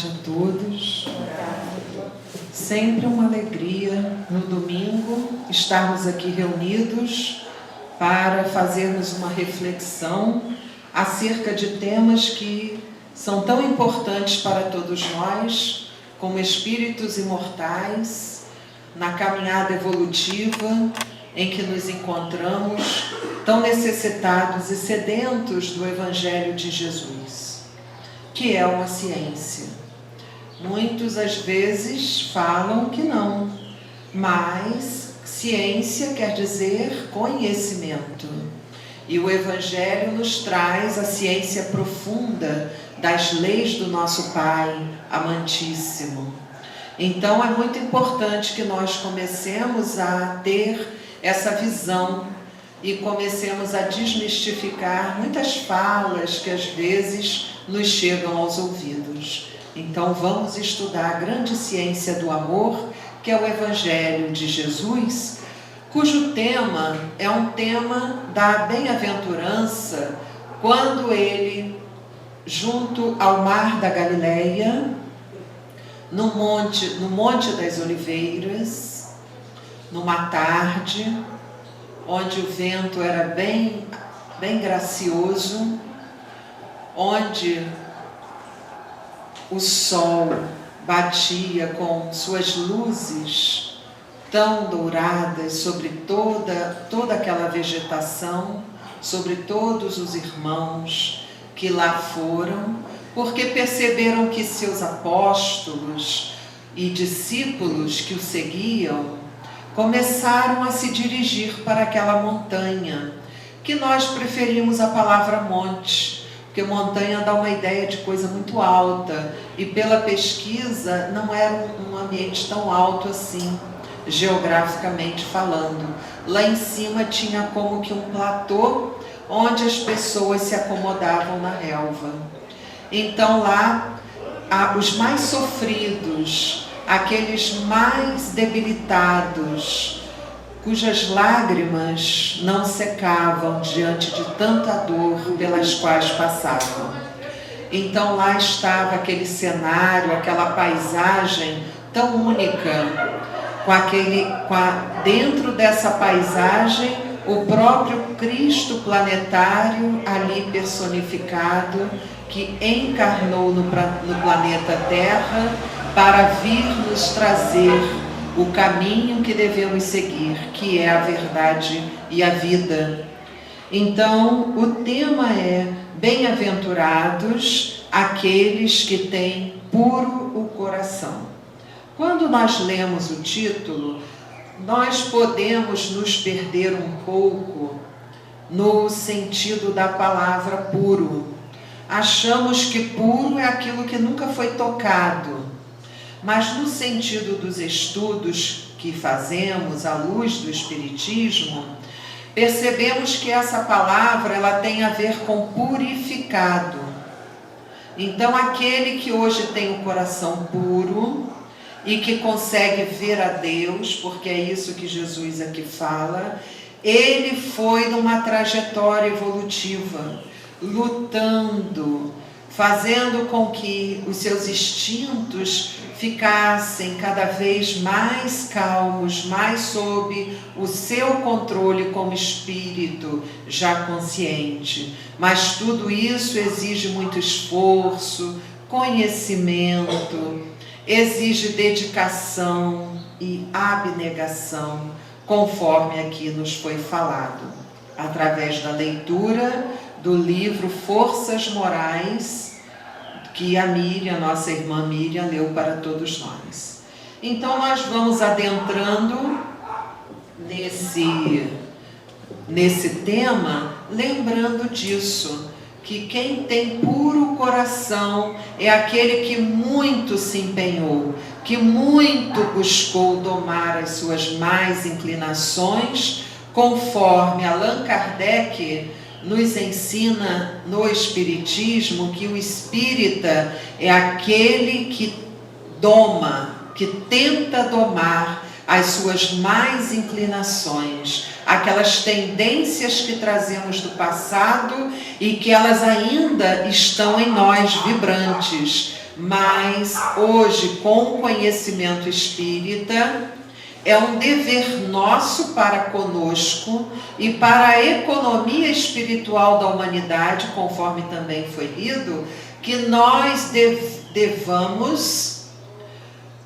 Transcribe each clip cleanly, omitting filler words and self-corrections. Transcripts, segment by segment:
tarde a todos. Sempre uma alegria no domingo estarmos aqui reunidos para fazermos uma reflexão acerca de temas que são tão importantes para todos nós, como espíritos imortais, na caminhada evolutiva em que nos encontramos, tão necessitados e sedentos do Evangelho de Jesus, que é uma ciência. Muitos às vezes falam que não, mas ciência quer dizer conhecimento. E o Evangelho nos traz a ciência profunda das leis do nosso Pai amantíssimo. Então é muito importante que nós comecemos a ter essa visão e comecemos a desmistificar muitas falas que às vezes nos chegam aos ouvidos. Então vamos estudar a grande ciência do amor, que é o Evangelho de Jesus, cujo tema é um tema da bem-aventurança, quando ele, junto ao mar da Galileia, no Monte das Oliveiras, numa tarde, onde o vento era bem gracioso, onde o sol batia com suas luzes tão douradas sobre toda aquela vegetação, sobre todos os irmãos que lá foram, porque perceberam que seus apóstolos e discípulos que o seguiam começaram a se dirigir para aquela montanha, que nós preferimos a palavra monte, porque montanha dá uma ideia de coisa muito alta, e pela pesquisa não era um ambiente tão alto assim, geograficamente falando. Lá em cima tinha como que um platô, onde as pessoas se acomodavam na relva. Então lá, os mais sofridos, aqueles mais debilitados, cujas lágrimas não secavam diante de tanta dor pelas quais passavam. Então lá estava aquele cenário, aquela paisagem tão única, dentro dessa paisagem, o próprio Cristo planetário ali personificado, que encarnou no planeta Terra para vir nos trazer o caminho que devemos seguir, que é a verdade e a vida. Então, o tema é: bem-aventurados aqueles que têm puro o coração. Quando nós lemos o título, nós podemos nos perder um pouco no sentido da palavra puro. Achamos que puro é aquilo que nunca foi tocado. Mas no sentido dos estudos que fazemos à luz do Espiritismo, percebemos que essa palavra ela tem a ver com purificado. Então aquele que hoje tem o coração puro e que consegue ver a Deus, porque é isso que Jesus aqui fala, ele foi numa trajetória evolutiva, lutando, fazendo com que os seus instintos ficassem cada vez mais calmos, mais sob o seu controle como espírito já consciente. Mas tudo isso exige muito esforço, conhecimento, exige dedicação e abnegação, conforme aqui nos foi falado, através da leitura do livro Forças Morais, que a Miriam, nossa irmã Miriam, leu para todos nós. Então nós vamos adentrando nesse tema, lembrando disso, que quem tem puro coração é aquele que muito se empenhou, que muito buscou domar as suas más inclinações, conforme Allan Kardec nos ensina no Espiritismo que o espírita é aquele que doma, que tenta domar as suas más inclinações, aquelas tendências que trazemos do passado e que elas ainda estão em nós vibrantes, mas hoje, com o conhecimento espírita, é um dever nosso para conosco e para a economia espiritual da humanidade, conforme também foi lido, que nós devamos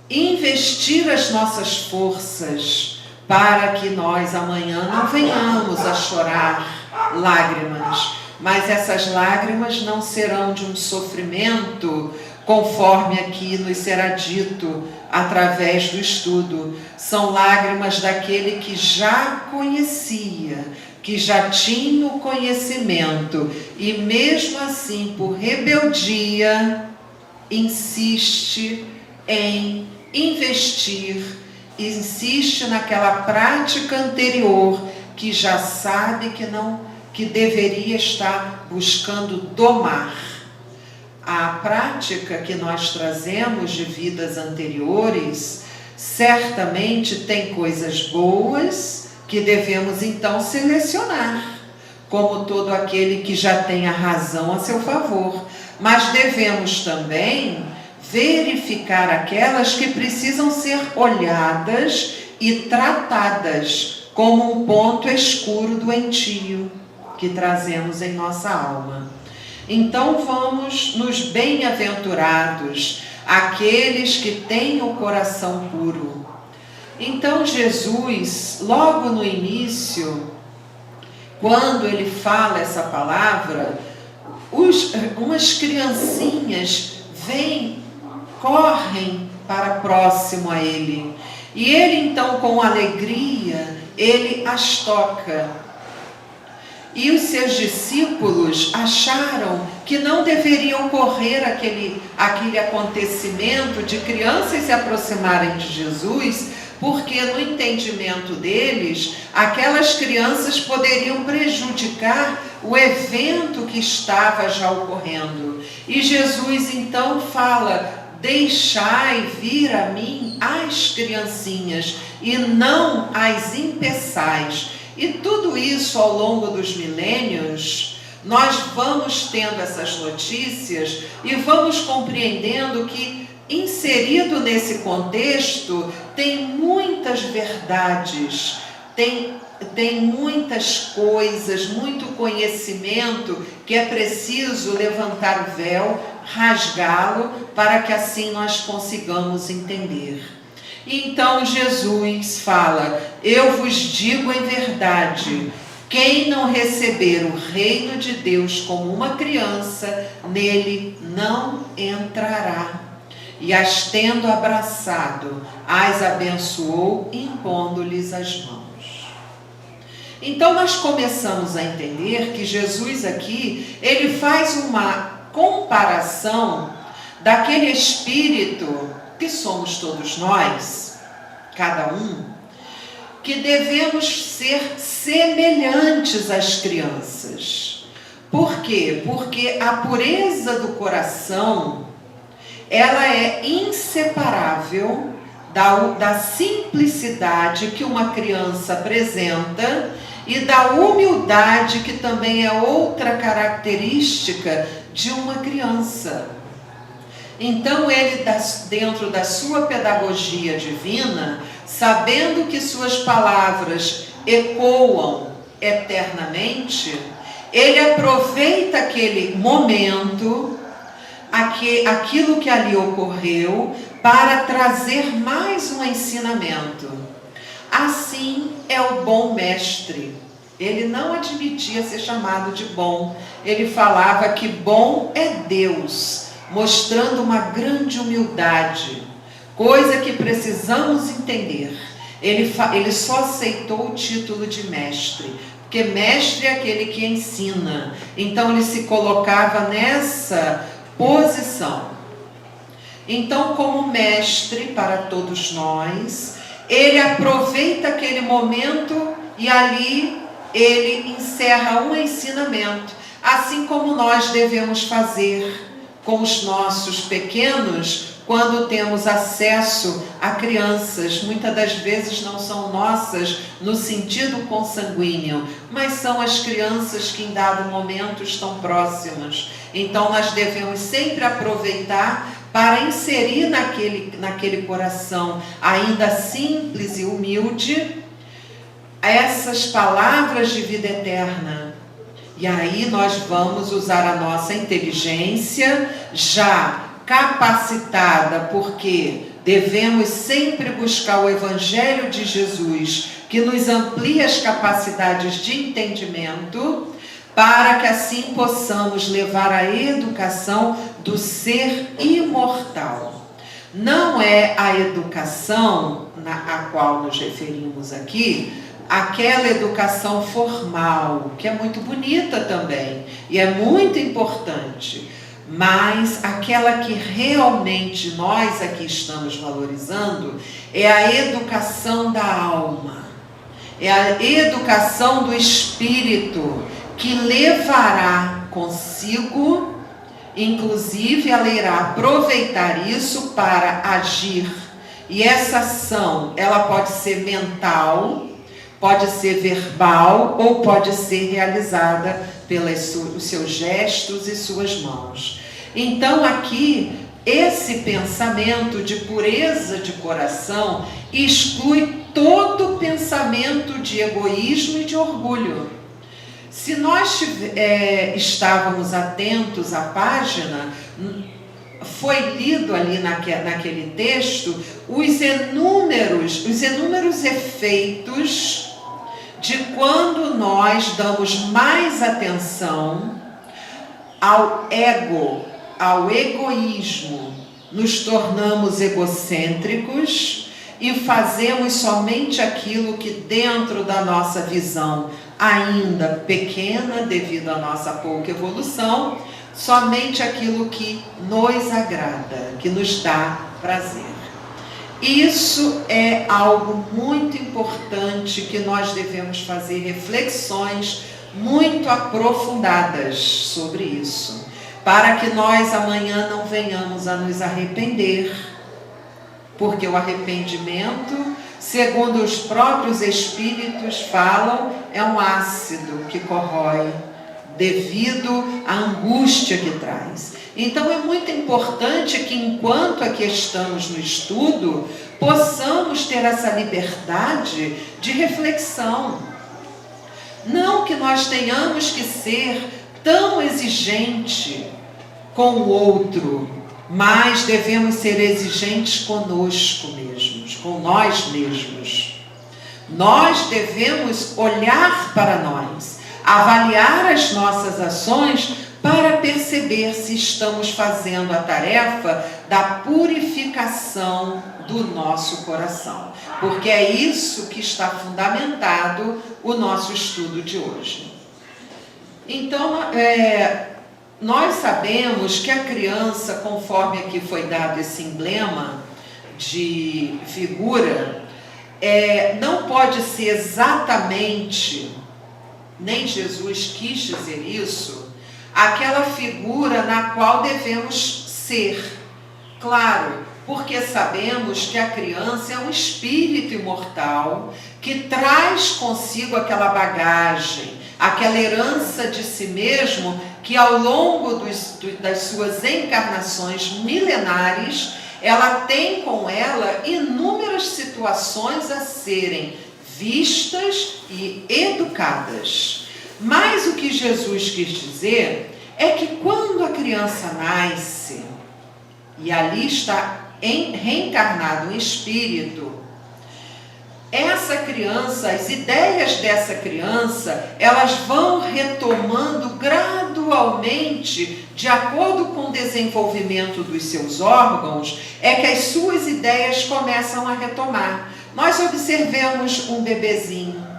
investir as nossas forças para que nós amanhã não venhamos a chorar lágrimas, mas essas lágrimas não serão de um sofrimento, conforme aqui nos será dito através do estudo. São lágrimas daquele que já conhecia, que já tinha o conhecimento e mesmo assim, por rebeldia, insiste em investir, insiste naquela prática anterior que já sabe que deveria estar buscando domar. A prática que nós trazemos de vidas anteriores certamente tem coisas boas que devemos então selecionar, como todo aquele que já tem a razão a seu favor, mas devemos também verificar aquelas que precisam ser olhadas e tratadas como um ponto escuro doentio que trazemos em nossa alma. Então vamos nos bem-aventurados, aqueles que têm o coração puro. Então Jesus, logo no início, quando ele fala essa palavra, umas criancinhas vêm, correm para próximo a ele. E ele então, com alegria, ele as toca. E os seus discípulos acharam que não deveriam ocorrer aquele acontecimento de crianças se aproximarem de Jesus, porque no entendimento deles, aquelas crianças poderiam prejudicar o evento que estava já ocorrendo. E Jesus então fala: deixai vir a mim as criancinhas e não as impeçais. E tudo isso ao longo dos milênios, nós vamos tendo essas notícias e vamos compreendendo que, inserido nesse contexto, tem muitas verdades, tem muitas coisas, muito conhecimento que é preciso levantar o véu, rasgá-lo, para que assim nós consigamos entender. Então Jesus fala: eu vos digo em verdade, quem não receber o reino de Deus como uma criança, nele não entrará. E as tendo abraçado, as abençoou, impondo-lhes as mãos. Então nós começamos a entender que Jesus aqui, ele faz uma comparação daquele espírito que somos todos nós, cada um, que devemos ser semelhantes às crianças. Por quê? Porque a pureza do coração, ela é inseparável da simplicidade que uma criança apresenta e da humildade, que também é outra característica de uma criança. Então ele, dentro da sua pedagogia divina, sabendo que suas palavras ecoam eternamente, ele aproveita aquele momento, aquilo que ali ocorreu, para trazer mais um ensinamento. Assim é o bom mestre. Ele não admitia ser chamado de bom. Ele falava que bom é Deus, mostrando uma grande humildade, coisa que precisamos entender. Ele só aceitou o título de mestre, porque mestre é aquele que ensina. Então ele se colocava nessa posição. Então, como mestre para todos nós, ele aproveita aquele momento e ali ele encerra um ensinamento, assim como nós devemos fazer com os nossos pequenos, quando temos acesso a crianças. Muitas das vezes não são nossas no sentido consanguíneo, mas são as crianças que em dado momento estão próximas. Então nós devemos sempre aproveitar para inserir naquele coração ainda simples e humilde essas palavras de vida eterna. E aí nós vamos usar a nossa inteligência já capacitada, porque devemos sempre buscar o Evangelho de Jesus, que nos amplia as capacidades de entendimento, para que assim possamos levar a educação do ser imortal. Não é a educação a qual nos referimos aqui, aquela educação formal, que é muito bonita também, e é muito importante, mas aquela que realmente nós aqui estamos valorizando é a educação da alma, é a educação do espírito, que levará consigo, inclusive ela irá aproveitar isso para agir. E essa ação, ela pode ser mental, pode ser verbal ou pode ser realizada pelos seus gestos e suas mãos. Então aqui, esse pensamento de pureza de coração exclui todo pensamento de egoísmo e de orgulho. Se nós estávamos atentos à página, foi lido ali naquele texto os inúmeros efeitos de quando nós damos mais atenção ao ego, ao egoísmo, nos tornamos egocêntricos e fazemos somente aquilo que dentro da nossa visão ainda pequena, devido à nossa pouca evolução, somente aquilo que nos agrada, que nos dá prazer. Isso é algo muito importante que nós devemos fazer reflexões muito aprofundadas sobre isso, para que nós amanhã não venhamos a nos arrepender, porque o arrependimento, segundo os próprios espíritos falam, é um ácido que corrói devido à angústia que traz. Então é muito importante que enquanto aqui estamos no estudo, possamos ter essa liberdade de reflexão. Não que nós tenhamos que ser tão exigente com o outro, mas devemos ser exigentes conosco mesmos, com nós mesmos. Nós devemos olhar para nós, avaliar as nossas ações para perceber se estamos fazendo a tarefa da purificação do nosso coração. Porque é isso que está fundamentado o nosso estudo de hoje. Então, nós sabemos que a criança, conforme aqui foi dado esse emblema de figura, não pode ser exatamente, nem Jesus quis dizer isso, aquela figura na qual devemos ser. Claro, porque sabemos que a criança é um espírito imortal que traz consigo aquela bagagem, aquela herança de si mesmo, que ao longo das suas encarnações milenares, ela tem com ela inúmeras situações a serem vistas e educadas. Mas o que Jesus quis dizer é que quando a criança nasce, e ali está reencarnado um espírito, essa criança, as ideias dessa criança, elas vão retomando gradualmente, de acordo com o desenvolvimento dos seus órgãos, é que as suas ideias começam a retomar. Nós observamos um bebezinho,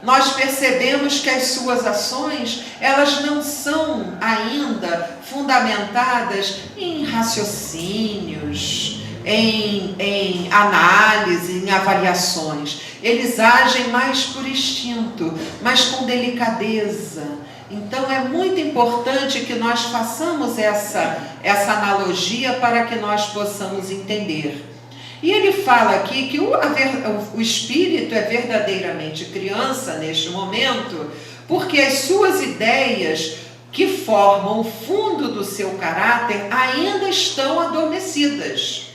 nós percebemos que as suas ações, elas não são ainda fundamentadas em raciocínios, em análise, em avaliações. Eles agem mais por instinto, mas com delicadeza. Então é muito importante que nós façamos essa analogia para que nós possamos entender. E ele fala aqui que o espírito é verdadeiramente criança neste momento, porque as suas ideias que formam o fundo do seu caráter ainda estão adormecidas.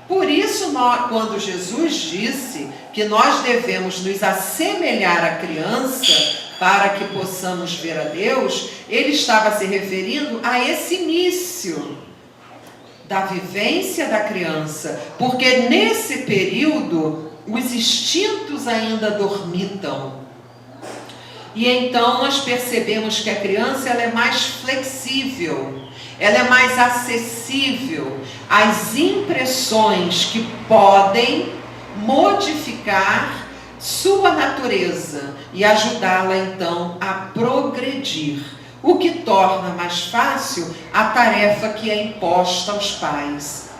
Por isso, quando Jesus disse que nós devemos nos assemelhar à criança para que possamos ver a Deus, ele estava se referindo a esse início da vivência da criança, porque nesse período os instintos ainda dormitam. E então nós percebemos que a criança ela é mais flexível, ela é mais acessível às impressões que podem modificar sua natureza e ajudá-la então a progredir, o que torna mais fácil a tarefa que é imposta aos pais.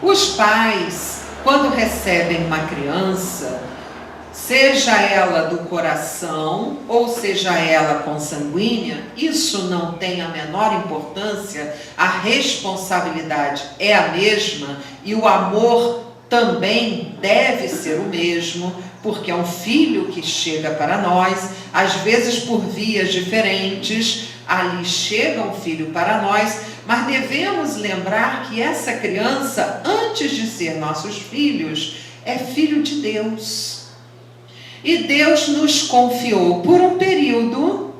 Os pais, quando recebem uma criança, seja ela do coração ou seja ela consanguínea, isso não tem a menor importância, a responsabilidade é a mesma e o amor também deve ser o mesmo, porque é um filho que chega para nós, às vezes por vias diferentes, ali chega um filho para nós, mas devemos lembrar que essa criança, antes de ser nossos filhos, é filho de Deus. E Deus nos confiou por um período,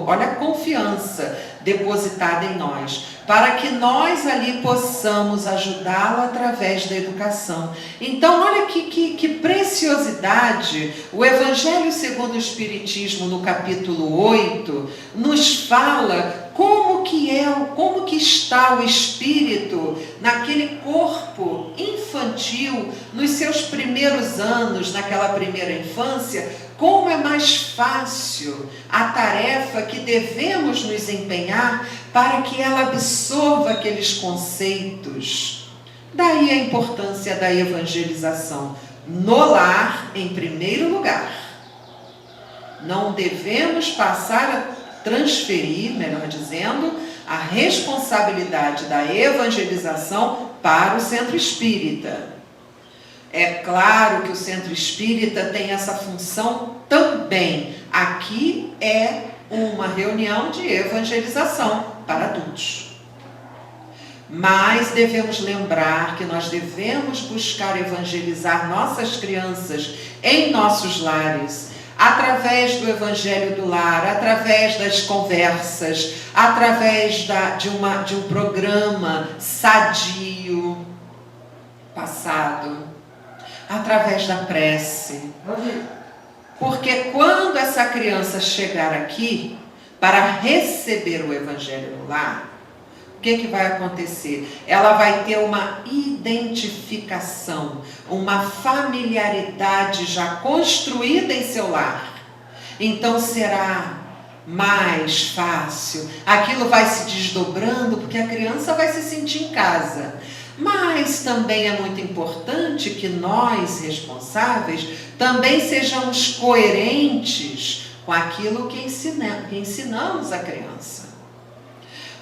olha a confiança depositada em nós, para que nós ali possamos ajudá-lo através da educação. Então, olha que preciosidade, o Evangelho segundo o Espiritismo, no capítulo 8, nos fala como que está o espírito naquele corpo infantil, nos seus primeiros anos, naquela primeira infância, como é mais fácil a tarefa que devemos nos empenhar para que ela absorva aqueles conceitos. Daí a importância da evangelização no lar, em primeiro lugar. Não devemos passar a transferir, melhor dizendo, a responsabilidade da evangelização para o centro espírita. É claro que o centro espírita tem essa função também. Aqui é uma reunião de evangelização para adultos. Mas devemos lembrar que nós devemos buscar evangelizar nossas crianças em nossos lares, através do Evangelho do Lar, através das conversas, através de um programa sadio, passado, através da prece. Porque quando essa criança chegar aqui para receber o Evangelho no lar, o que vai acontecer? Ela vai ter uma identificação, uma familiaridade já construída em seu lar. Então será mais fácil, aquilo vai se desdobrando, porque a criança vai se sentir em casa. Mas também é muito importante que nós, responsáveis, também sejamos coerentes com aquilo que ensinamos à criança.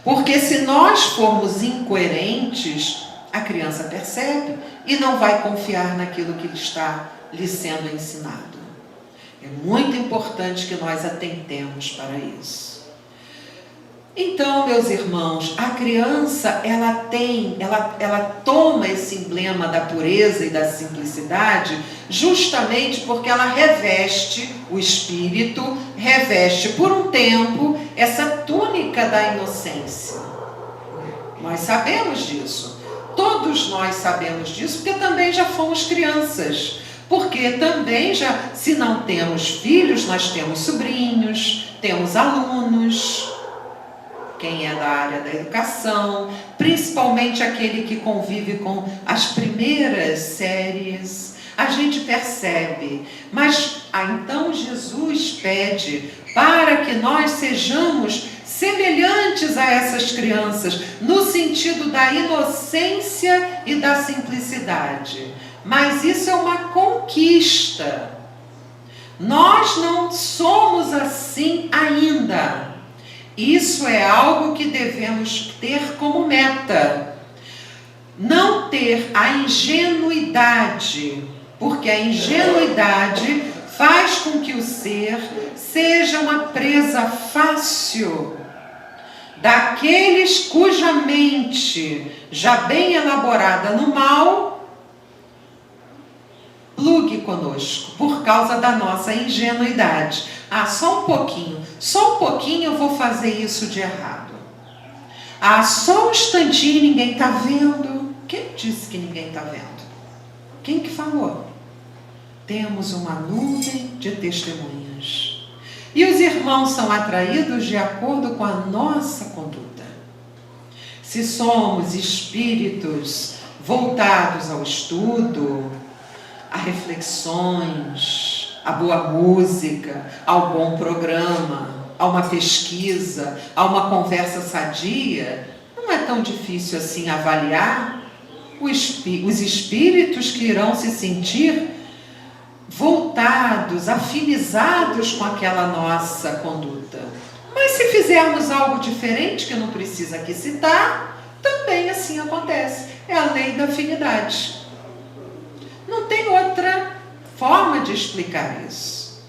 Porque se nós formos incoerentes, a criança percebe e não vai confiar naquilo que está lhe sendo ensinado. É muito importante que nós atentemos para isso. Então, meus irmãos, a criança, ela toma esse emblema da pureza e da simplicidade justamente porque ela reveste o espírito, reveste por um tempo essa túnica da inocência. Nós sabemos disso. Todos nós sabemos disso porque também já fomos crianças. Porque também se não temos filhos, nós temos sobrinhos, temos alunos. Quem é da área da educação, principalmente aquele que convive com as primeiras séries, a gente percebe. Mas então Jesus pede para que nós sejamos semelhantes a essas crianças, no sentido da inocência e da simplicidade. Mas isso é uma conquista. Nós não somos assim ainda. Isso é algo que devemos ter como meta. Não ter a ingenuidade, porque a ingenuidade faz com que o ser seja uma presa fácil daqueles cuja mente, já bem elaborada no mal, plugue conosco, por causa da nossa ingenuidade. Ah, só um pouquinho eu vou fazer isso de errado. Ah, só um instantinho, ninguém está vendo. Quem disse que ninguém está vendo? Quem que falou? Temos uma nuvem de testemunhas. E os irmãos são atraídos de acordo com a nossa conduta. Se somos espíritos voltados ao estudo, a reflexões, a boa música, ao bom programa, a uma pesquisa, a uma conversa sadia, não é tão difícil assim avaliar os espíritos que irão se sentir voltados, afinizados com aquela nossa conduta. Mas se fizermos algo diferente, que não precisa aqui citar, também assim acontece. É a lei da afinidade. Não tem outra forma de explicar isso.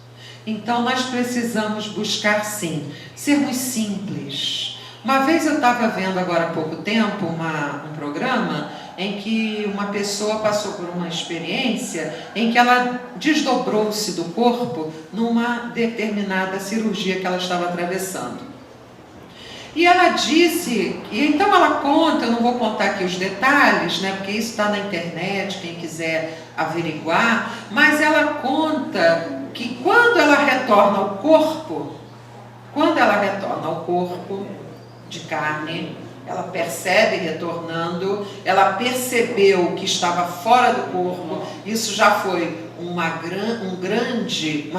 Então nós precisamos buscar, sim, sermos simples. Uma vez eu estava vendo agora há pouco tempo um programa em que uma pessoa passou por uma experiência em que ela desdobrou-se do corpo numa determinada cirurgia que ela estava atravessando. E ela disse, e então ela conta, eu não vou contar aqui os detalhes, né, porque isso está na internet, quem quiser averiguar, mas ela conta que quando ela retorna ao corpo de carne, ela percebe retornando, ela percebeu que estava fora do corpo, isso já foi uma grande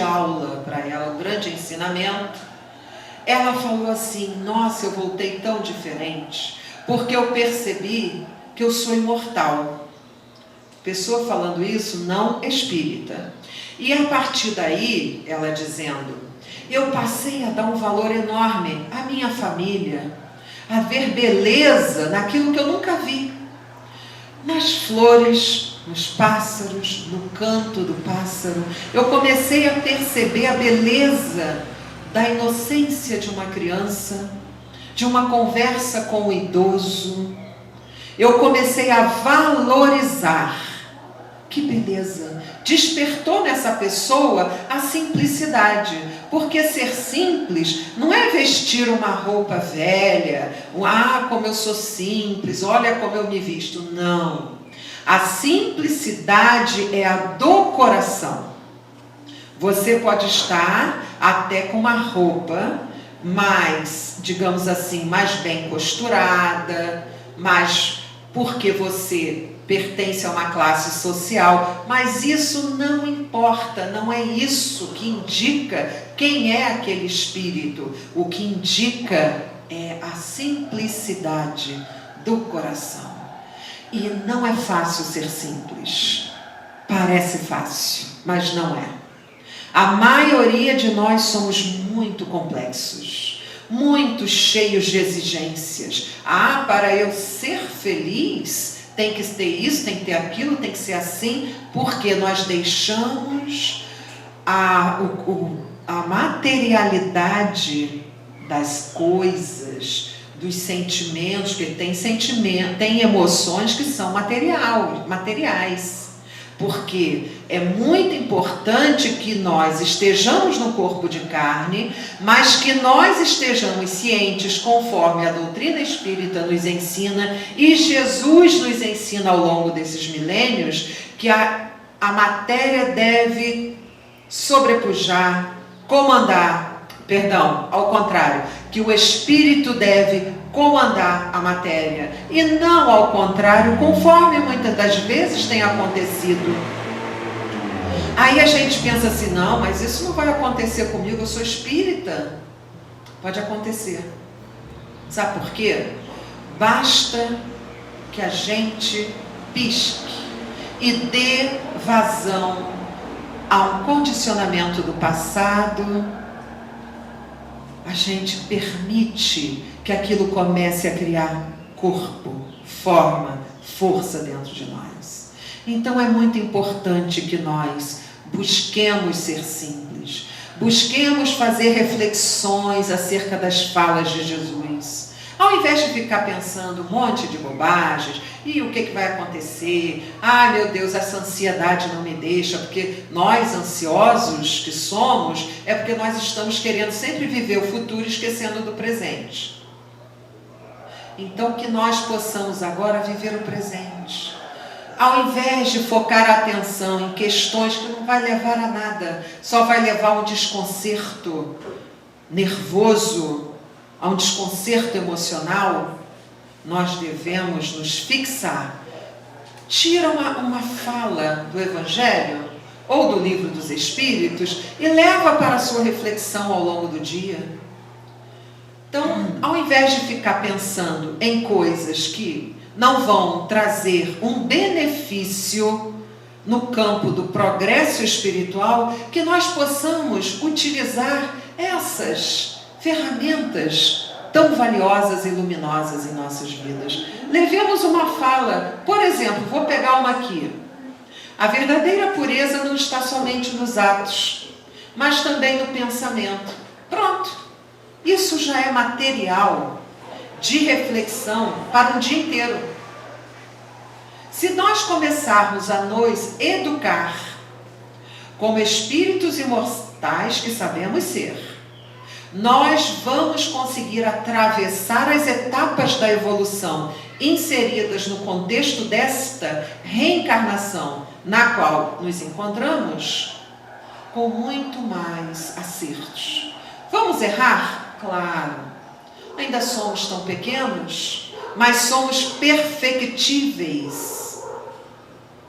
aula para ela, um grande ensinamento. Ela falou assim, nossa, eu voltei tão diferente, porque eu percebi que eu sou imortal. Pessoa falando isso, não espírita. E a partir daí, ela dizendo, eu passei a dar um valor enorme à minha família, a ver beleza naquilo que eu nunca vi. Nas flores, nos pássaros, no canto do pássaro. Eu comecei a perceber a beleza da inocência de uma criança, de uma conversa com o idoso. Eu comecei a valorizar. Que beleza! Despertou nessa pessoa a simplicidade, porque ser simples não é vestir uma roupa velha, como eu sou simples, olha como eu me visto. Não. A simplicidade é a do coração. Você pode estar até com uma roupa mais, digamos assim, mais bem costurada, mais porque você pertence a uma classe social, mas isso não importa, não é isso que indica quem é aquele espírito. O que indica é a simplicidade do coração. E não é fácil ser simples. Parece fácil, mas não é. A maioria de nós somos muito complexos, muito cheios de exigências. Para eu ser feliz, tem que ter isso, tem que ter aquilo, tem que ser assim, porque nós deixamos a materialidade das coisas, dos sentimentos, que tem emoções que são materiais. Porque é muito importante que nós estejamos no corpo de carne, mas que nós estejamos cientes, conforme a doutrina espírita nos ensina, e Jesus nos ensina ao longo desses milênios, que a matéria deve sobrepujar, ao contrário, que o espírito deve comandar a matéria, e não ao contrário, conforme muitas das vezes tem acontecido. Aí a gente pensa assim, não, mas isso não vai acontecer comigo, eu sou espírita. Pode acontecer. Sabe por quê? Basta que a gente pisque e dê vazão a um condicionamento do passado. A gente permite que aquilo comece a criar corpo, forma, força dentro de nós. Então é muito importante que nós Busquemos ser simples. Busquemos fazer reflexões acerca das falas de Jesus. Ao invés de ficar pensando um monte de bobagens, e o que vai acontecer? Ai meu Deus, essa ansiedade não me deixa, porque nós ansiosos que somos, é porque nós estamos querendo sempre viver o futuro esquecendo do presente. Então que nós possamos agora viver o presente. Ao invés de focar a atenção em questões que não vai levar a nada, só vai levar a um desconcerto nervoso, a um desconcerto emocional, nós devemos nos fixar. Tira uma fala do Evangelho ou do Livro dos Espíritos e leva para a sua reflexão ao longo do dia. Então, ao invés de ficar pensando em coisas que não vão trazer um benefício no campo do progresso espiritual, que nós possamos utilizar essas ferramentas tão valiosas e luminosas em nossas vidas. Levemos uma fala, por exemplo, vou pegar uma aqui. A verdadeira pureza não está somente nos atos, mas também no pensamento. Pronto, isso já é material de reflexão para um dia inteiro. Se nós começarmos a nos educar como espíritos imortais que sabemos ser, nós vamos conseguir atravessar as etapas da evolução inseridas no contexto desta reencarnação, na qual nos encontramos, com muito mais acertos. Vamos errar? Claro. Ainda somos tão pequenos, mas somos perfectíveis.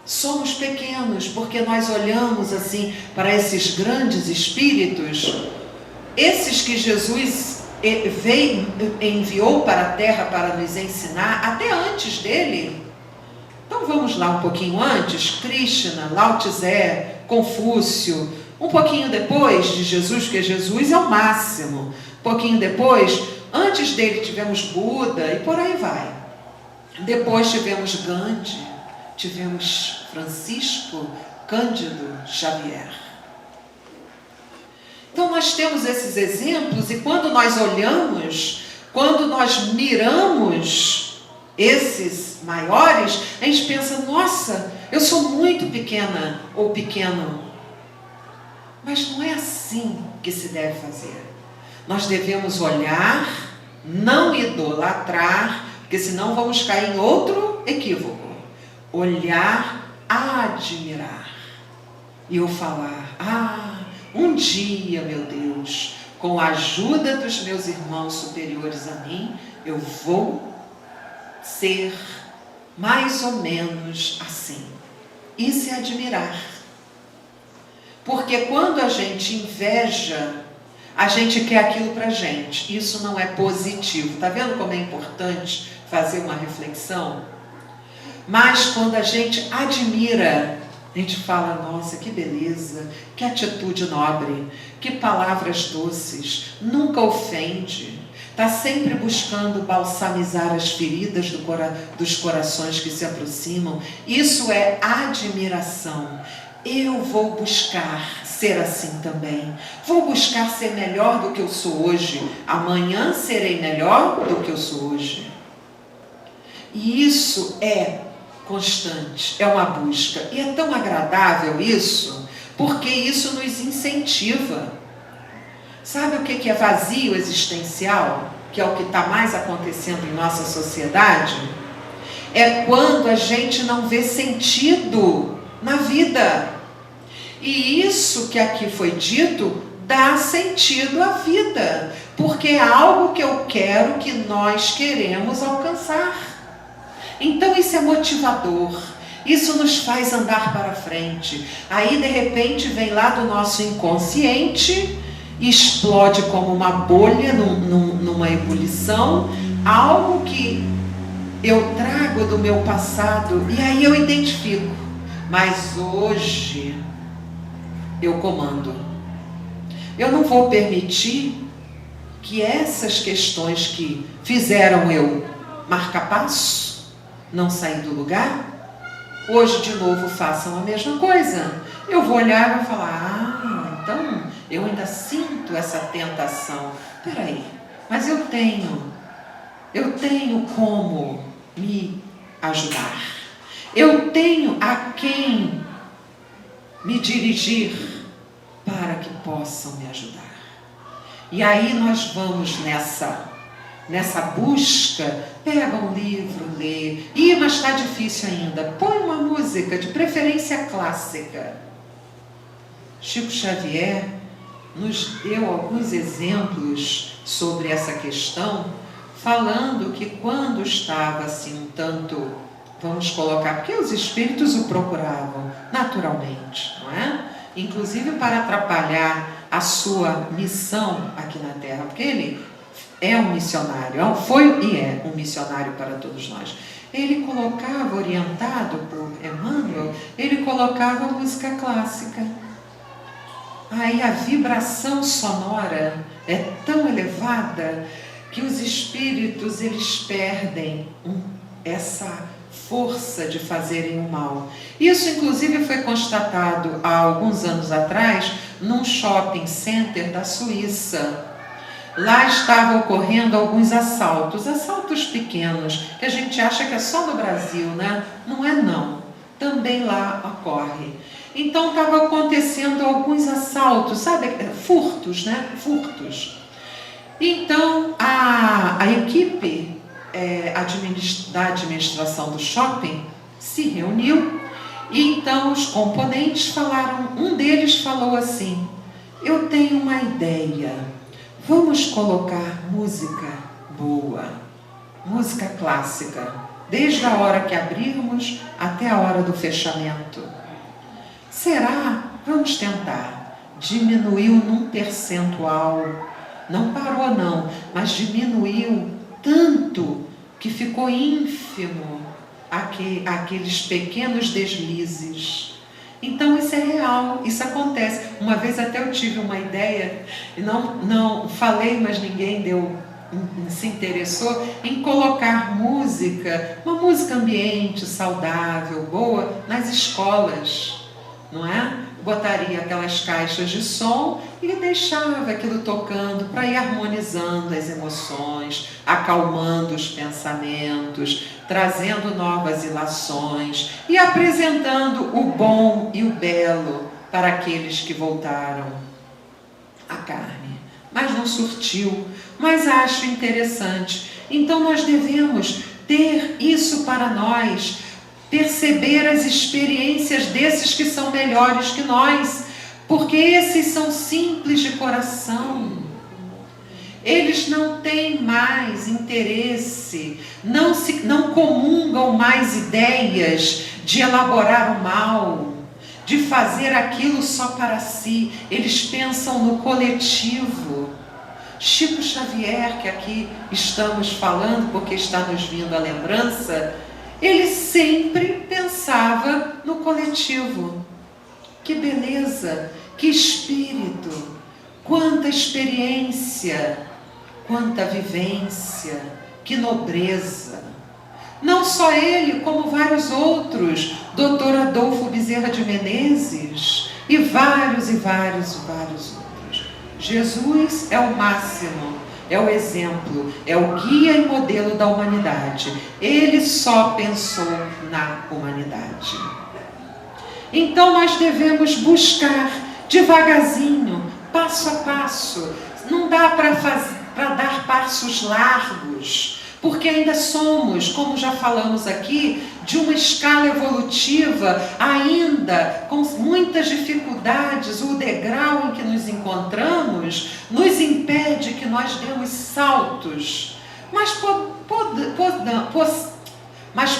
Somos pequenos porque nós olhamos assim para esses grandes espíritos, esses que Jesus enviou para a Terra para nos ensinar, até antes dele. Então vamos lá um pouquinho antes, Krishna, Lao Tse, Confúcio, um pouquinho depois de Jesus, porque Jesus é o máximo, um pouquinho depois, antes dele tivemos Buda e por aí vai. Depois tivemos Gandhi, tivemos Francisco Cândido Xavier. Então nós temos esses exemplos e quando nós olhamos, quando nós miramos esses maiores, a gente pensa, nossa, eu sou muito pequena ou pequeno. Mas não é assim que se deve fazer. Nós devemos olhar, não idolatrar, porque senão vamos cair em outro equívoco. Olhar, admirar. E eu falar, um dia, meu Deus, com a ajuda dos meus irmãos superiores a mim, eu vou ser mais ou menos assim. Isso é admirar. Porque quando a gente inveja, a gente quer aquilo para a gente. Isso não é positivo. Está vendo como é importante fazer uma reflexão? Mas quando a gente admira, a gente fala, nossa, que beleza, que atitude nobre, que palavras doces, nunca ofende, está sempre buscando balsamizar as feridas dos corações que se aproximam. Isso é admiração. Eu vou buscar ser assim também. Vou buscar ser melhor do que eu sou hoje. Amanhã serei melhor do que eu sou hoje. E isso é constante, é uma busca. E é tão agradável isso, porque isso nos incentiva. Sabe o que é vazio existencial? Que é o que está mais acontecendo em nossa sociedade? É quando a gente não vê sentido na vida. E isso que aqui foi dito dá sentido à vida, porque é algo que eu quero, que nós queremos alcançar. Então isso é motivador, isso nos faz andar para frente. Aí de repente vem lá do nosso inconsciente, explode como uma bolha numa ebulição, algo que eu trago do meu passado, e aí eu identifico, mas hoje eu comando. Eu não vou permitir que essas questões que fizeram eu marcar passo, não sair do lugar, Hoje, de novo, façam a mesma coisa. Eu vou olhar e vou falar, então eu ainda sinto essa tentação. Peraí, mas eu tenho como me ajudar. Eu tenho a quem me dirigir para que possam me ajudar. E aí nós vamos nessa busca, pega um livro, lê. Mas está difícil ainda. Põe uma música, de preferência clássica. Chico Xavier nos deu alguns exemplos sobre essa questão, falando que quando estava assim um tanto, vamos colocar, porque os espíritos o procuravam naturalmente, não é? Inclusive para atrapalhar a sua missão aqui na Terra, porque ele é um missionário, foi e é um missionário para todos nós. Ele colocava, orientado por Emmanuel, ele colocava música clássica. Aí a vibração sonora é tão elevada que os espíritos, eles perdem essa força de fazerem o mal. Isso, inclusive, foi constatado há alguns anos atrás num shopping center da Suíça. Lá estavam ocorrendo alguns assaltos pequenos, que a gente acha que é só no Brasil, né? Não é não, também lá ocorre. Então estava acontecendo alguns assaltos, sabe? Furtos, né? Furtos. Então a equipe da administração do shopping se reuniu e então os componentes falaram, um deles falou assim, eu tenho uma ideia, vamos colocar música boa, música clássica, desde a hora que abrirmos até a hora do fechamento. Será? Vamos tentar. Diminuiu num percentual, não parou não, mas diminuiu tanto que ficou ínfimo aqueles pequenos deslizes. Então isso é real, isso acontece. Uma vez até eu tive uma ideia, não falei, mas ninguém se interessou em colocar música, uma música ambiente, saudável, boa, nas escolas, não é? Botaria aquelas caixas de som e deixava aquilo tocando para ir harmonizando as emoções, acalmando os pensamentos, trazendo novas ilações e apresentando o bom e o belo para aqueles que voltaram à carne. Mas não surtiu, mas acho interessante. Então nós devemos ter isso para nós, perceber as experiências desses que são melhores que nós, porque esses são simples de coração. Eles não têm mais interesse, não comungam mais ideias de elaborar o mal, de fazer aquilo só para si. Eles pensam no coletivo. Chico Xavier, que aqui estamos falando porque está nos vindo a lembrança, ele sempre pensava no coletivo. Que beleza, que espírito, quanta experiência, quanta vivência, que nobreza. Não só ele, como vários outros, Dr. Adolfo Bezerra de Menezes e vários outros. Jesus é o máximo. É o exemplo, é o guia e modelo da humanidade. Ele só pensou na humanidade. Então nós devemos buscar devagarzinho, passo a passo. Não dá para dar passos largos, porque ainda somos, como já falamos aqui, de uma escala evolutiva, ainda com muitas dificuldades. O degrau em que nos encontramos nos impede que nós demos saltos, mas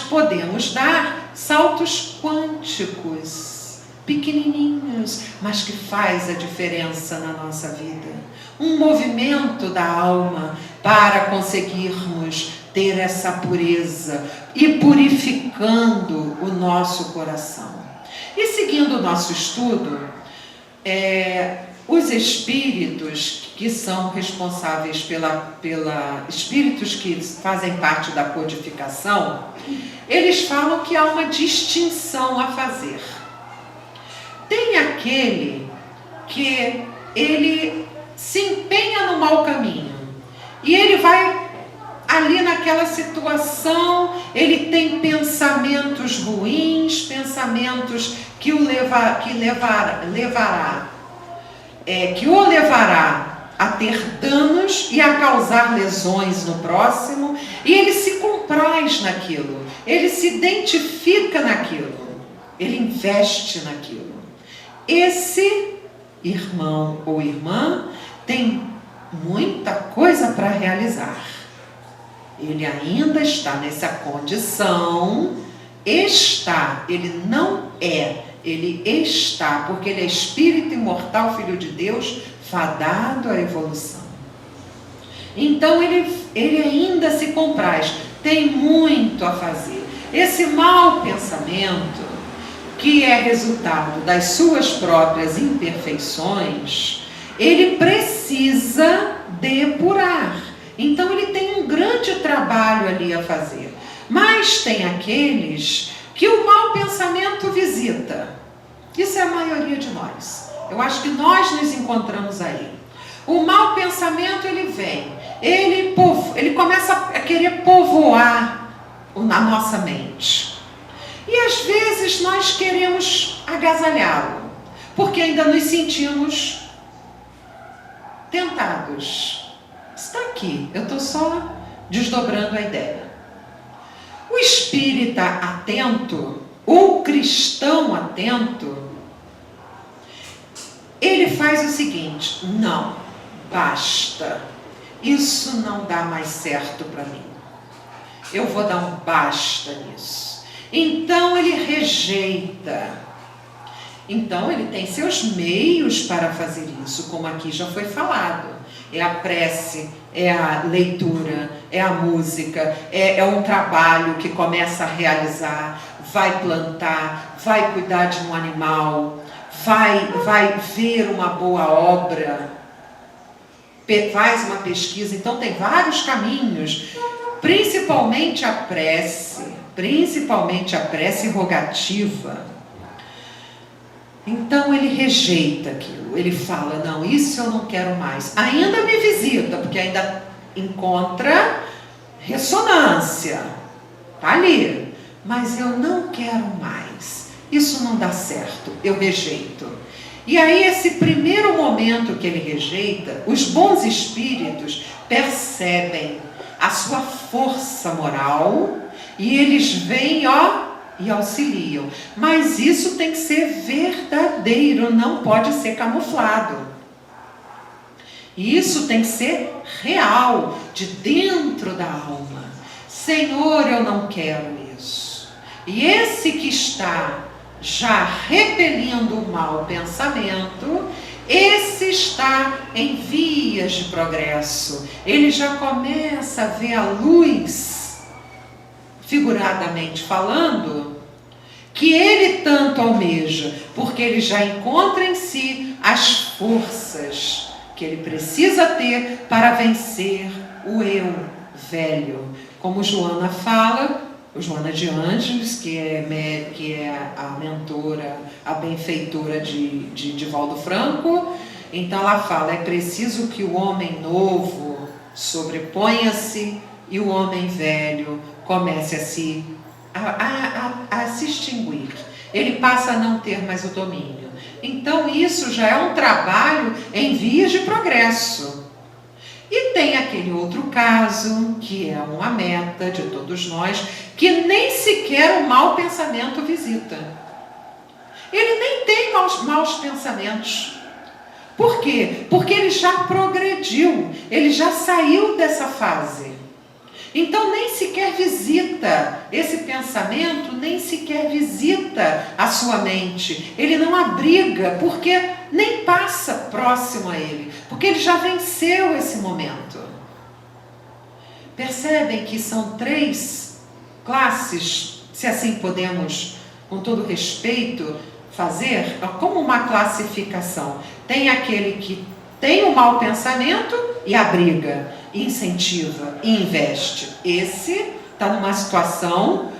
podemos dar saltos quânticos, pequenininhos, mas que faz a diferença na nossa vida. Um movimento da alma para conseguirmos ter essa pureza e purificando o nosso coração. E seguindo o nosso estudo, os espíritos que são responsáveis espíritos que fazem parte da codificação, eles falam que há uma distinção a fazer. Tem aquele que ele se empenha no mau caminho e ele vai ali naquela situação, ele tem pensamentos ruins, pensamentos que o levará a ter danos e a causar lesões no próximo, e ele se compraz naquilo, ele se identifica naquilo, ele investe naquilo. Esse irmão ou irmã tem muita coisa para realizar. Ele ainda está nessa condição, ele não é, ele está, porque ele é espírito imortal, filho de Deus, fadado à evolução. Então ele ainda se compraz, tem muito a fazer. Esse mau pensamento, que é resultado das suas próprias imperfeições, ele precisa depurar. Então ele tem um grande trabalho ali a fazer. Mas tem aqueles que o mau pensamento visita. Isso é a maioria de nós. Eu acho que nós nos encontramos aí. O mau pensamento, ele vem, ele começa a querer povoar a nossa mente. E às vezes nós queremos agasalhá-lo, porque ainda nos sentimos tentados. Está aqui, eu estou só desdobrando a ideia. O espírita atento, o cristão atento, ele faz o seguinte: não, basta, isso não dá mais certo para mim, eu vou dar um basta nisso. Então ele rejeita. Então ele tem seus meios para fazer isso, como aqui já foi falado. É a prece, é a leitura, é a música, é um trabalho que começa a realizar, vai plantar, vai cuidar de um animal, vai ver uma boa obra, faz uma pesquisa. Então tem vários caminhos, principalmente a prece rogativa. Então ele rejeita aquilo, ele fala: não, isso eu não quero mais. Ainda me visita, porque ainda encontra ressonância, tá ali, mas eu não quero mais, isso não dá certo, eu rejeito. E aí, esse primeiro momento que ele rejeita, os bons espíritos percebem a sua força moral e eles vêm, e auxiliam. Mas isso tem que ser verdadeiro, não pode ser camuflado. Isso tem que ser real, de dentro da alma. Senhor, eu não quero isso. E esse que está já repelindo o mau pensamento, esse está em vias de progresso. Ele já começa a ver a luz, figuradamente falando, que ele tanto almeja, porque ele já encontra em si as forças que ele precisa ter para vencer o eu velho. Como Joana fala, Joana de Ângeles, que é a mentora, a benfeitora de Divaldo Franco, então ela fala: é preciso que o homem novo sobreponha-se e o homem velho comece a se extinguir. Ele passa a não ter mais o domínio. Então isso já é um trabalho em vias de progresso. E tem aquele outro caso, que é uma meta de todos nós, que nem sequer o mau pensamento visita. Ele nem tem maus pensamentos. Por quê? Porque ele já progrediu, ele já saiu dessa fase. Então nem sequer visita esse pensamento, nem sequer visita a sua mente. Ele não abriga, porque nem passa próximo a ele, porque ele já venceu esse momento. Percebem que são 3 classes, se assim podemos, com todo respeito, fazer como uma classificação. Tem aquele que tem o mau pensamento e abriga, incentiva e investe. Esse está numa situação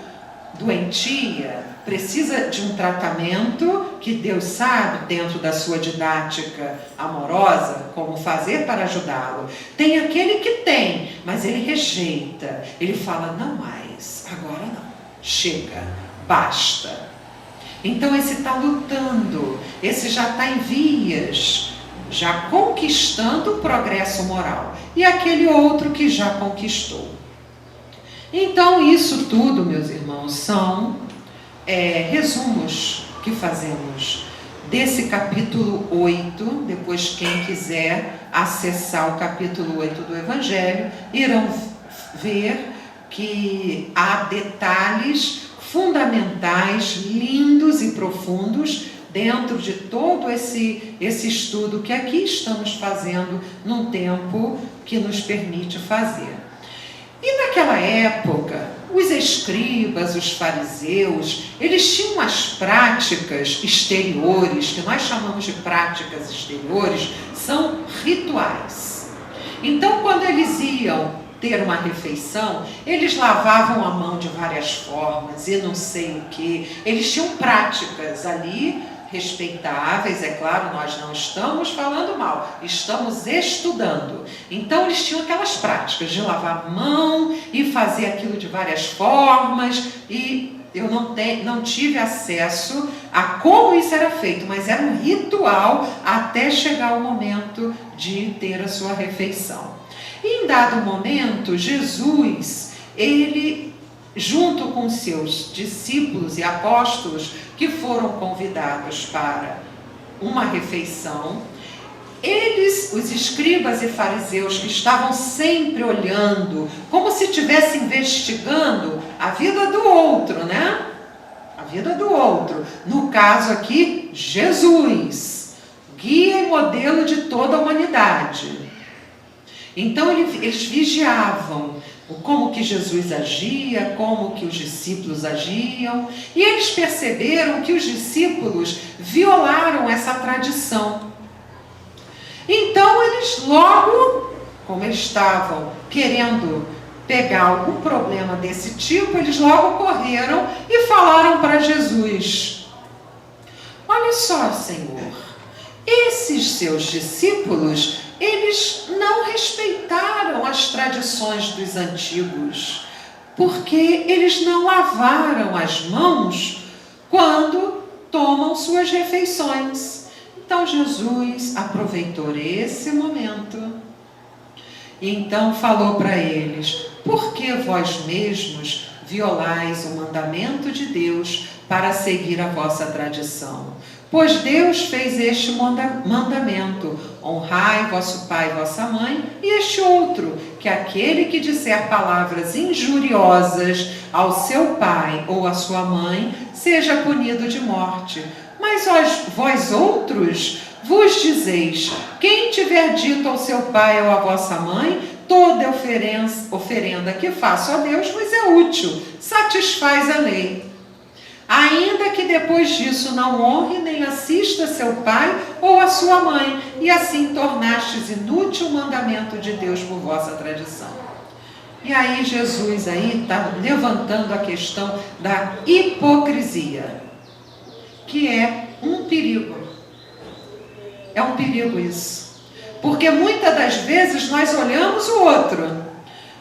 doentia, precisa de um tratamento que Deus sabe, dentro da sua didática amorosa, como fazer para ajudá-lo. Tem aquele que tem, mas ele rejeita. Ele fala, não mais, agora não, chega, basta. Então esse está lutando, esse já está em vias, já conquistando o progresso moral. E aquele outro que já conquistou. Então isso tudo, meus irmãos, são resumos que fazemos desse capítulo 8. Depois, quem quiser acessar o capítulo 8 do Evangelho, irão ver que há detalhes fundamentais, lindos e profundos, dentro de todo esse estudo que aqui estamos fazendo num tempo que nos permite fazer. E naquela época, os escribas, os fariseus, eles tinham as práticas exteriores, que nós chamamos de práticas exteriores, são rituais. Então, quando eles iam ter uma refeição, eles lavavam a mão de várias formas e não sei o que. Eles tinham práticas ali respeitáveis, é claro, nós não estamos falando mal, estamos estudando. Então eles tinham aquelas práticas de lavar a mão e fazer aquilo de várias formas, e eu não tive acesso a como isso era feito, mas era um ritual até chegar o momento de ter a sua refeição. E em dado momento, Jesus, ele, junto com seus discípulos e apóstolos, que foram convidados para uma refeição, eles, os escribas e fariseus, que estavam sempre olhando, como se estivessem investigando a vida do outro, né? A vida do outro. No caso aqui, Jesus, guia e modelo de toda a humanidade. Então eles vigiavam como que Jesus agia, como que os discípulos agiam, e eles perceberam que os discípulos violaram essa tradição. Então eles logo, como eles estavam querendo pegar algum problema desse tipo, eles logo correram e falaram para Jesus: olha só, Senhor, esses seus discípulos, eles não respeitaram as tradições dos antigos, porque eles não lavaram as mãos quando tomam suas refeições. Então Jesus aproveitou esse momento e então falou para eles: por que vós mesmos violais o mandamento de Deus para seguir a vossa tradição? Pois Deus fez este mandamento: honrai vosso pai e vossa mãe, e este outro, que aquele que disser palavras injuriosas ao seu pai ou à sua mãe, seja punido de morte. Mas vós outros vos dizeis: quem tiver dito ao seu pai ou à vossa mãe, toda oferenda que faço a Deus vos é útil, satisfaz a lei. Ainda que depois disso não honre nem assista seu pai ou a sua mãe, e assim tornastes inútil o mandamento de Deus por vossa tradição. E aí Jesus está levantando a questão da hipocrisia, que é um perigo. É um perigo isso. Porque muitas das vezes nós olhamos o outro,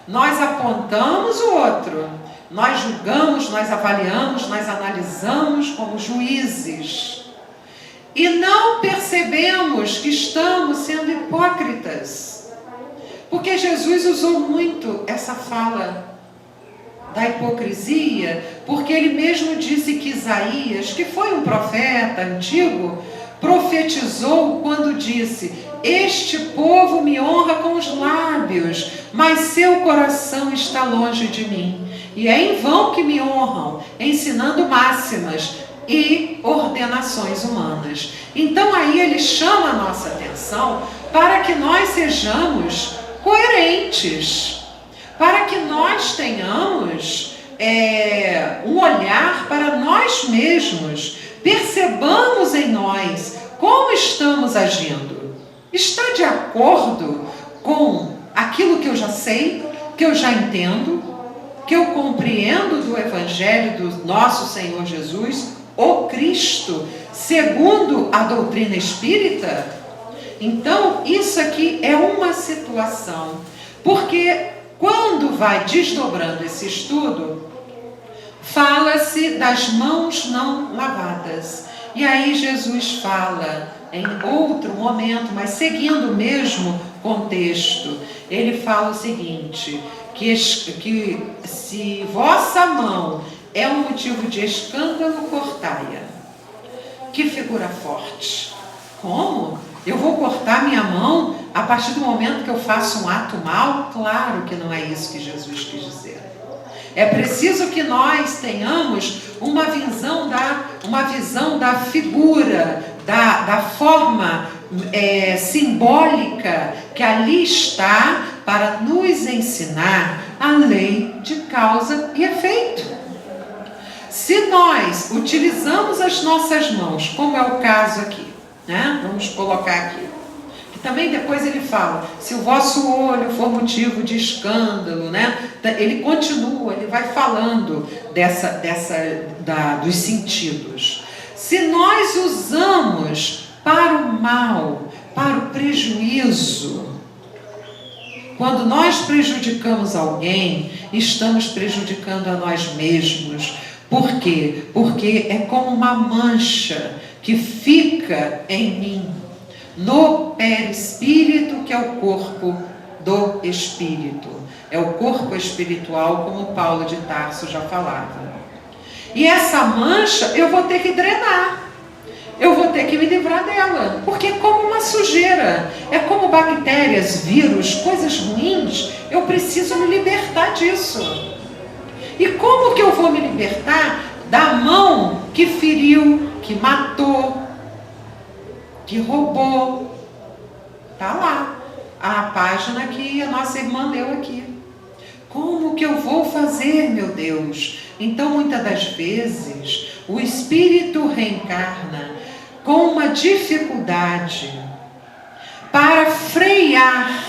nós apontamos o outro, nós julgamos, nós avaliamos, nós analisamos como juízes. E não percebemos que estamos sendo hipócritas. Porque Jesus usou muito essa fala da hipocrisia, porque ele mesmo disse que Isaías, que foi um profeta antigo, profetizou quando disse: este povo me honra com os lábios, mas seu coração está longe de mim. E é em vão que me honram, ensinando máximas e ordenações humanas. Então aí ele chama a nossa atenção para que nós sejamos coerentes, para que nós tenhamos um olhar para nós mesmos, Percebamos em nós como estamos agindo. Está de acordo com aquilo que eu já sei, que eu já entendo, que eu compreendo do Evangelho do nosso Senhor Jesus, o Cristo, segundo a doutrina espírita? Então, isso aqui é uma situação, porque quando vai desdobrando esse estudo, fala-se das mãos não lavadas. E aí Jesus fala em outro momento, mas seguindo o mesmo contexto, ele fala o seguinte, que se vossa mão é um motivo de escândalo, cortai-a. Que figura forte. Como? Eu vou cortar minha mão a partir do momento que eu faço um ato mal? Claro que não é isso que Jesus quis dizer. É preciso que nós tenhamos uma visão da figura, da forma simbólica que ali está para nos ensinar a lei de causa e efeito. Se nós utilizamos as nossas mãos, como é o caso aqui, né? Vamos colocar aqui. Que também depois ele fala, se o vosso olho for motivo de escândalo, né? Ele continua, ele vai falando dos sentidos. Se nós usamos para o mal, para o prejuízo, quando nós prejudicamos alguém, estamos prejudicando a nós mesmos. Por quê? Porque é como uma mancha que fica em mim, no perispírito, que é o corpo do espírito. É o corpo espiritual, como Paulo de Tarso já falava. E essa mancha eu vou ter que drenar. Eu vou ter que me livrar dela, porque é como uma sujeira, é como bactérias, vírus, coisas ruins. Eu preciso me libertar disso. E como que eu vou me libertar da mão que feriu, que matou, que roubou? Está lá, a página que a nossa irmã deu aqui. Como que eu vou fazer, meu Deus? Então, muitas das vezes, o espírito reencarna com uma dificuldade para frear.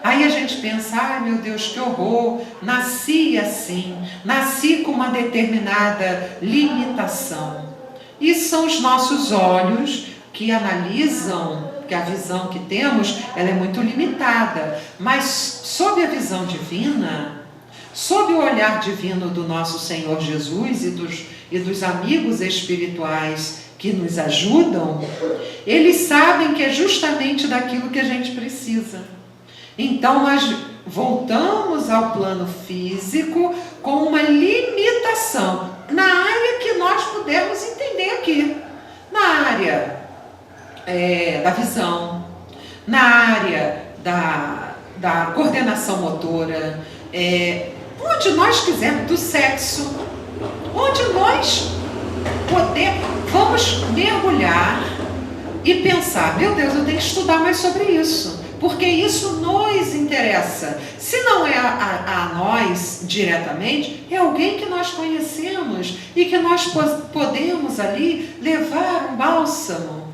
Aí a gente pensa, ai meu Deus, que horror, nasci assim, nasci com uma determinada limitação. E são os nossos olhos que analisam, que a visão que temos, ela é muito limitada. Mas sob a visão divina, sob o olhar divino do nosso Senhor Jesus e dos amigos espirituais que nos ajudam, eles sabem que é justamente daquilo que a gente precisa. Então nós voltamos ao plano físico com uma limitação na área que nós pudermos entender aqui, na área da visão, na área da coordenação motora, onde nós quisermos, do sexo, onde nós vamos mergulhar e pensar, meu Deus, eu tenho que estudar mais sobre isso, porque isso nos interessa. Se não é a nós diretamente, é alguém que nós conhecemos e que nós podemos ali levar um bálsamo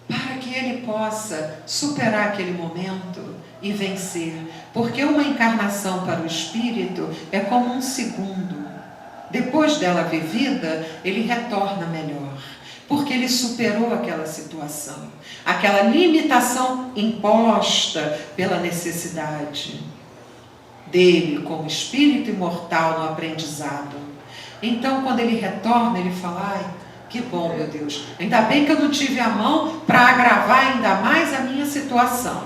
para que ele possa superar aquele momento e vencer. Porque uma encarnação para o espírito é como um segundo. Depois dela vivida, ele retorna melhor, porque ele superou aquela situação, aquela limitação imposta pela necessidade dele como espírito imortal no aprendizado. Então, quando ele retorna, ele fala, ai, que bom, meu Deus, ainda bem que eu não tive a mão para agravar ainda mais a minha situação.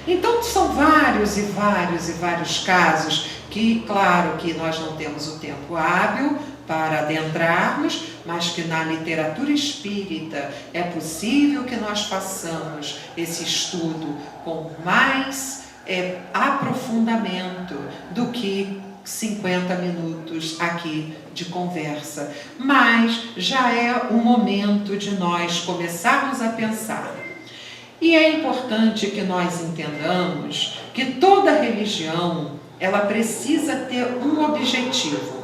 Então, são vários e vários casos que, claro que nós não temos o tempo hábil para adentrarmos, mas que na literatura espírita é possível que nós façamos esse estudo com mais aprofundamento do que 50 minutos aqui de conversa. Mas já é o momento de nós começarmos a pensar. E é importante que nós entendamos que toda religião, ela precisa ter um objetivo.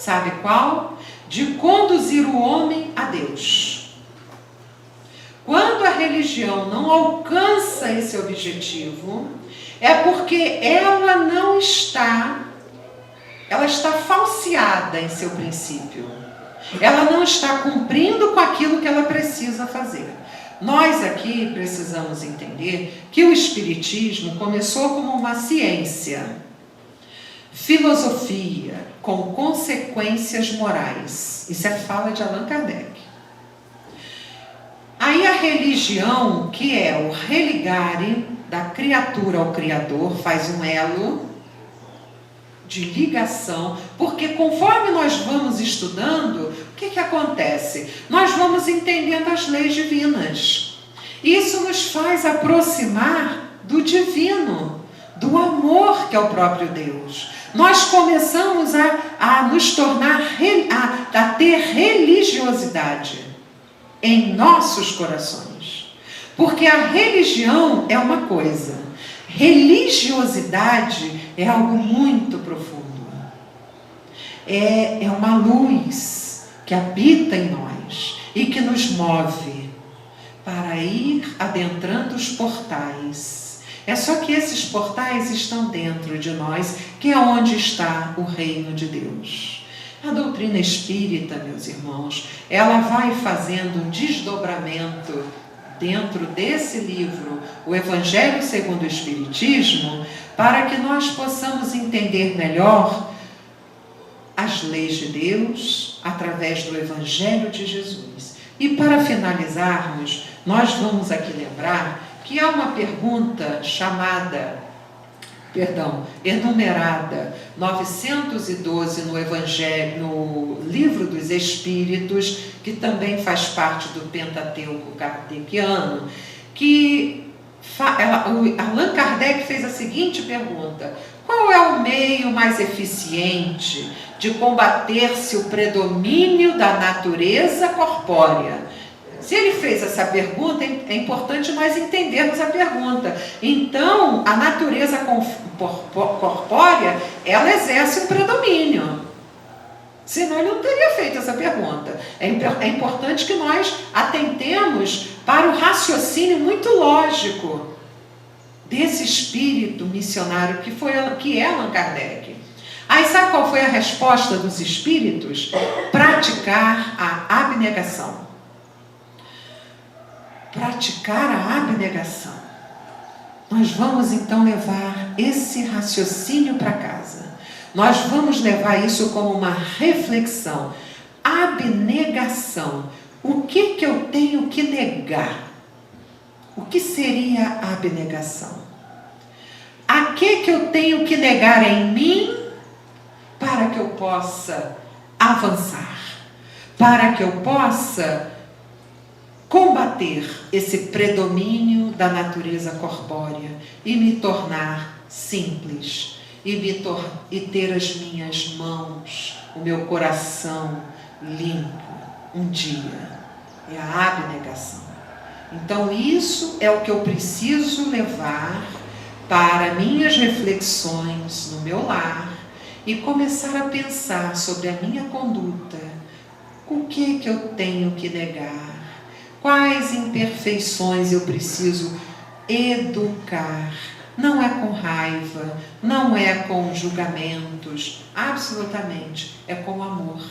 Sabe qual? De conduzir o homem a Deus. Quando a religião não alcança esse objetivo, é porque ela está falseada em seu princípio. Ela não está cumprindo com aquilo que ela precisa fazer. Nós aqui precisamos entender que o Espiritismo começou como uma ciência, filosofia com consequências morais. Isso é fala de Allan Kardec. Aí a religião, que é o religare da criatura ao Criador, faz um elo de ligação, porque conforme nós vamos estudando, o que acontece? Nós vamos entendendo as leis divinas. Isso nos faz aproximar do divino, do amor que é o próprio Deus. Nós começamos a nos tornar, a ter religiosidade em nossos corações. Porque a religião é uma coisa, religiosidade é algo muito profundo. É uma luz que habita em nós e que nos move para ir adentrando os portais. É só que esses portais estão dentro de nós, que é onde está o reino de Deus. A doutrina espírita, meus irmãos, ela vai fazendo um desdobramento dentro desse livro, o Evangelho segundo o Espiritismo, para que nós possamos entender melhor as leis de Deus através do Evangelho de Jesus. E para finalizarmos, nós vamos aqui lembrar que há uma pergunta enumerada 912 no Evangelho, no Livro dos Espíritos, que também faz parte do Pentateuco kardeciano, que Allan Kardec fez a seguinte pergunta: qual é o meio mais eficiente de combater-se o predomínio da natureza corpórea? Se ele fez essa pergunta, é importante nós entendermos a pergunta. Então, a natureza corpórea, ela exerce um predomínio. Senão ele não teria feito essa pergunta. É importante que nós atentemos para o raciocínio muito lógico desse espírito missionário que é Allan Kardec. Aí sabe qual foi a resposta dos espíritos? Praticar a abnegação. Praticar a abnegação. Nós vamos então levar esse raciocínio para casa. Nós vamos levar isso como uma reflexão. Abnegação. O que eu tenho que negar? O que seria a abnegação? A que eu tenho que negar em mim para que eu possa avançar? Para que eu possa combater esse predomínio da natureza corpórea e me tornar simples, e ter as minhas mãos, o meu coração limpo um dia. É a abnegação. Então isso é o que eu preciso levar para minhas reflexões no meu lar e começar a pensar sobre a minha conduta. O que eu tenho que negar? Quais imperfeições eu preciso educar? Não é com raiva, não é com julgamentos, absolutamente, é com amor.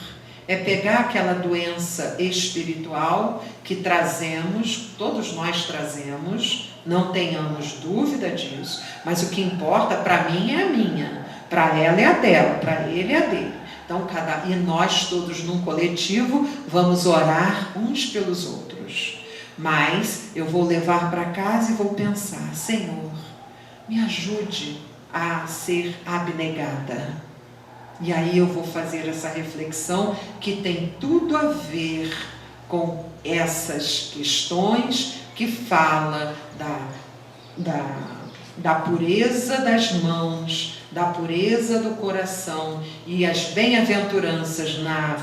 É pegar aquela doença espiritual que trazemos, todos nós trazemos, não tenhamos dúvida disso, mas o que importa para mim é a minha, para ela é a dela, para ele é a dele. Então, e nós todos num coletivo vamos orar uns pelos outros. Mas eu vou levar para casa e vou pensar: Senhor, me ajude a ser abnegada. E aí eu vou fazer essa reflexão que tem tudo a ver com essas questões que fala da pureza das mãos, da pureza do coração. E as bem-aventuranças na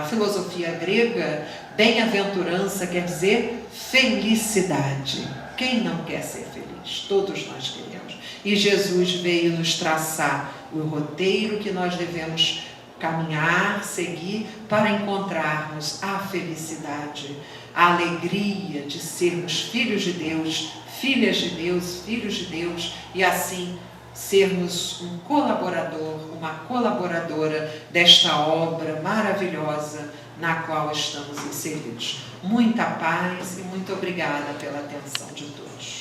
filosofia grega, bem-aventurança quer dizer felicidade. Quem não quer ser feliz? Todos nós queremos. E Jesus veio nos traçar o roteiro que nós devemos caminhar, seguir, para encontrarmos a felicidade, a alegria de sermos filhos de Deus, filhas de Deus, filhos de Deus, e assim sermos um colaborador, uma colaboradora desta obra maravilhosa na qual estamos inseridos. Muita paz e muito obrigada pela atenção de todos.